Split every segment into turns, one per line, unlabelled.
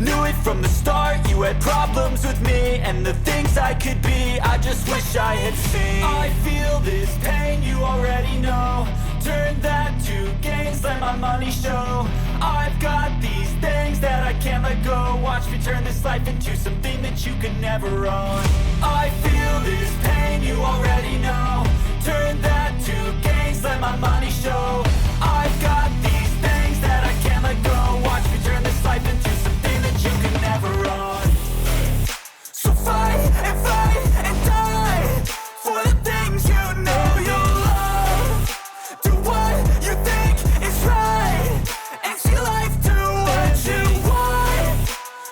Knew it from the start, you had problems with me and the things I could be, I just wish I had seen. I feel this pain, you already know. Turn that to gains, let my money show. I've got these things that I can't let go. Watch me turn this life into something that you could never own. I feel this pain, you already know. Turn that to gains, let my money show. I've got these things that I can't let go. Watch me turn this life into something that you could never own. So fight and die for the things you know you love. Do what you think is right and see life do what you want.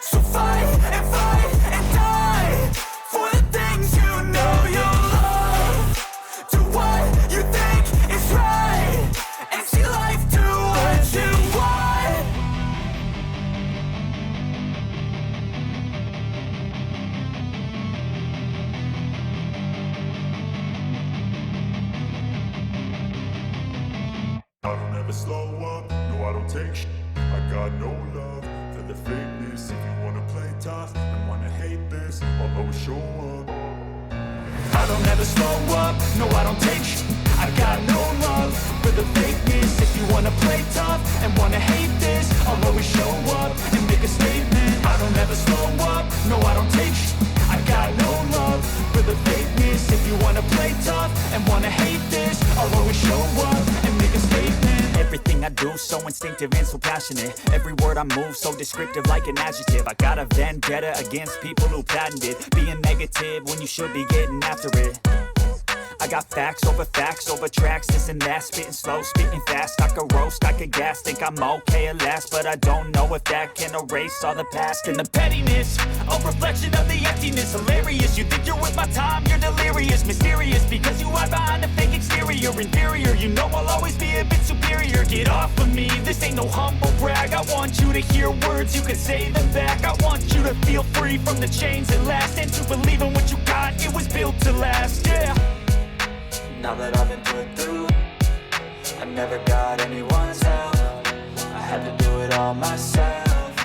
So fight and die for the things you know you love. Do what you think is right and see life do what you want.
I don't ever slow up, no I don't take shit. I got no love for the fakeness. If you wanna play tough and wanna hate this, I'll always show up.
I don't ever slow up, no I don't take shit. I got no love for the fakeness. If you wanna play tough and wanna hate this, I'll always show up and make a statement. I don't ever slow up, no I don't take shit. I got no love for the fakeness. If you wanna play tough and wanna hate this, I'll always show up and make a statement. Everything I do so instinctive and so passionate. Every word I move so descriptive like an adjective. I got a vendetta against people who patented being negative when you should be getting after it. I got facts over tracks, this and that. Spitting slow, spitting fast. I could roast, I could gas. Think I'm okay at last, but I don't know if that can erase all the past. And the pettiness, a reflection of the emptiness. Hilarious, you think you're worth my time, you're delirious. Mysterious, because you hide behind a fake exterior. Inferior, you know I'll always be a bit superior. Get off of me, this ain't no humble brag. I want you to hear words, you can say them back. I want you to feel free from the chains that last, and to believe in what you got, it was built to last, yeah. Now that I've been put through, I never got anyone's help. I had to do it all myself.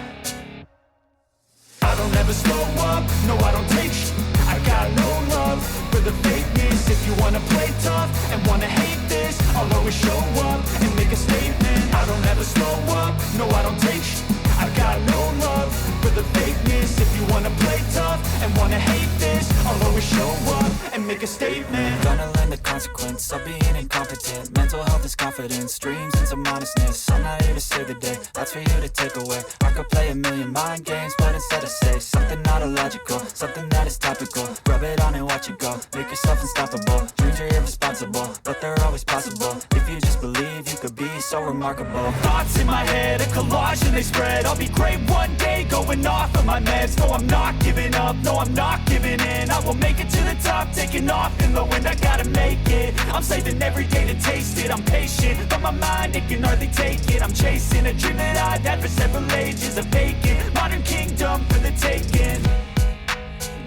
I don't ever slow up, no I don't take shit. I got no love for the fakeness. If you wanna play tough and wanna hate this, I'll always show up and make a statement. I don't ever slow up, no I don't take shit. I got no love for the fakeness. If you wanna play tough and wanna hate this, I'll always show up and make a statement. Gonna learn the consequence of being incompetent. Mental health is confidence, dreams and some honestness. I'm not here to save the day, that's for you to take away. I could play a million mind games, but instead I say something not illogical, something that is topical. Rub it on and watch it go, make yourself unstoppable. Dreams are irresponsible, but they're always possible. If you just believe, you could be so remarkable. Thoughts in my head, a collage and they spread. I'll be great one day, going off of my meds. No, I'm not giving up, no, I'm not giving in. I will make it to the top, taking off in the wind. I gotta make it, I'm saving every day to taste it. I'm patient, but my mind, it can hardly take it. I'm chasing a dream that I've had for several ages. A vacant, modern kingdom for the taking.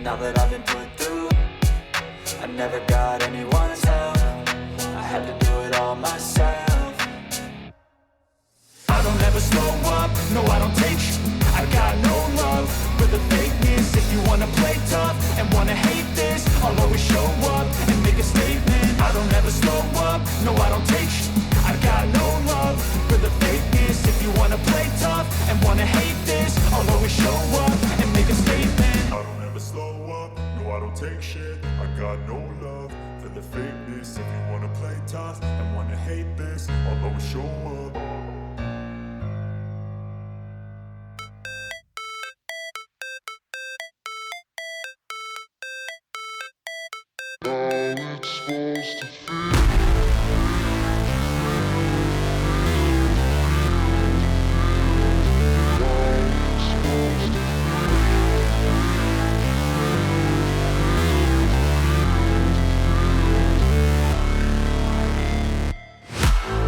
Now that I've been put through, I never got anyone's help. I had to do it all myself. I don't ever slow up, no I don't take shit. I got no love for the fakeness. If you wanna play tough and wanna hate this, I'll always show up and make a statement. I don't ever slow up, no I don't take shit. I got no love for the fakeness. If you wanna play tough and wanna hate this, I'll always show up and make a statement.
I don't ever slow up, no I don't take shit. I got no love for the fakeness. If you wanna play tough and wanna hate this, I'll always show up.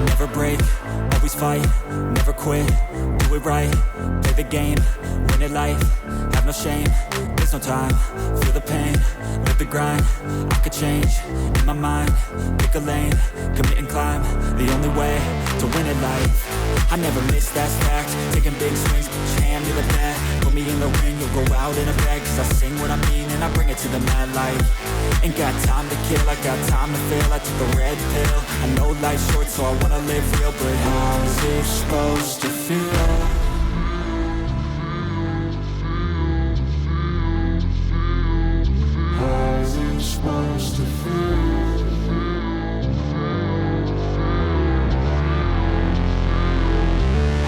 Never break, always fight, never quit, do it right, play the game, win it life, have no shame, there's no time, feel the pain, live the grind, I could change, in my mind, pick a lane, commit and climb, the only way to win it life. I never miss, that's fact, taking big swings, put your hand to the bat, put me feel the rain, you'll go out in a bag. Cause I sing what I mean and I bring it to the mad light. Ain't got time to kill, I got time to feel. I took the red pill, I know life's short so I wanna live real. But how's it supposed to feel? How's it supposed to feel?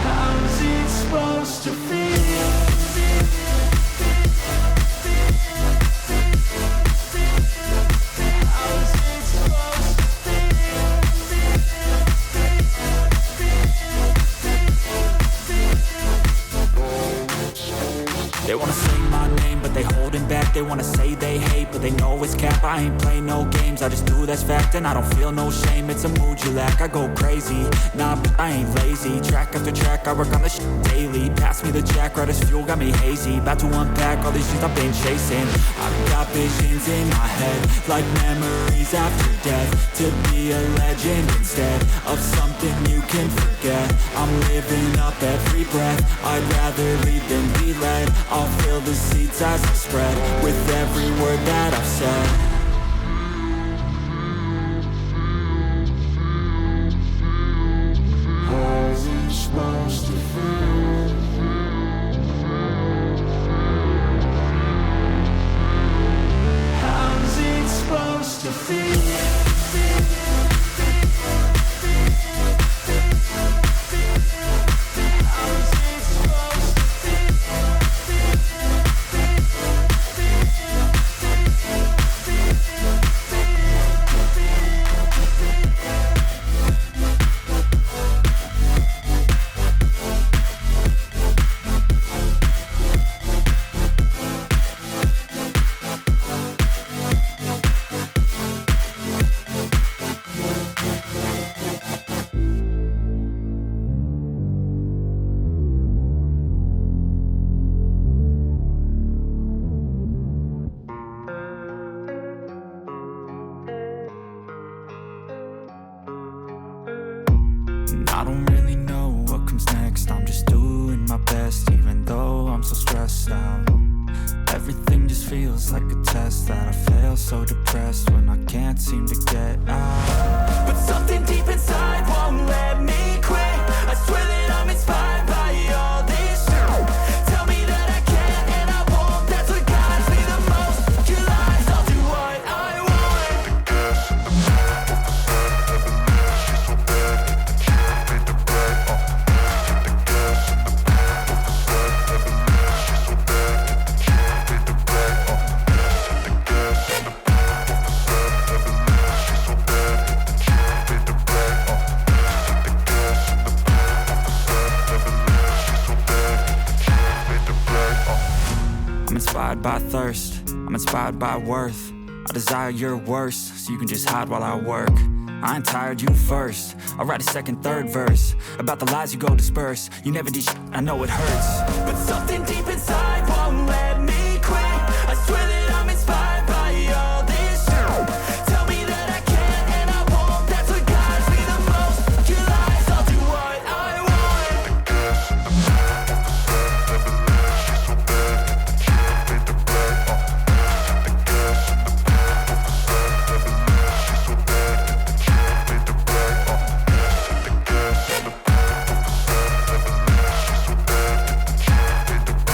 How's it supposed to feel? They wanna say my name, but they holding back. They wanna say they hate, but they know it's cap. I ain't play no games, I just do that's fact. And I don't feel no shame, it's a mood you lack. I go crazy, nah, but I ain't lazy. Track after track, I work on this shit daily. Pass me the jack, right as fuel, got me hazy. About to unpack all these things I've been chasing. I've got visions in my head, like memories after death. To be a legend instead of something you can forget. I'm living up every breath, I'd rather lead than be led. I'll fill the seats as I spread with every word that I've said. How's it supposed to feel? How's it supposed to feel? I don't really know what comes next. I'm just doing my best, even though I'm so stressed out. Everything just feels like a test that I fail, so depressed when I can't seem to get out. But something deep inside won't let me quit. I swear that I'm inspired by all this shit. Tell me that I can and I won't. That's what guides me the most. Your lies, I'll do what I want.
The gas in the back of the sun, heavenless, she's so bad. Hit the gym, made the bread. Hit the gas in the back of the sun, heavenless, she's so bad. Hit the gym, made the bread. Hit the gas in the back of the sun, heavenless, she's so bad. Hit the gym, made the bread. Hit the gas in the back of the sun, heavenless, she's so bad. Hit the gym, made the bread.
I'm inspired by thirst, I'm inspired by worth. I desire your worst, so you can just hide while I work. I ain't tired, you first. I'll write a second, third verse about the lies you go disperse. You never did shit, I know it hurts. But something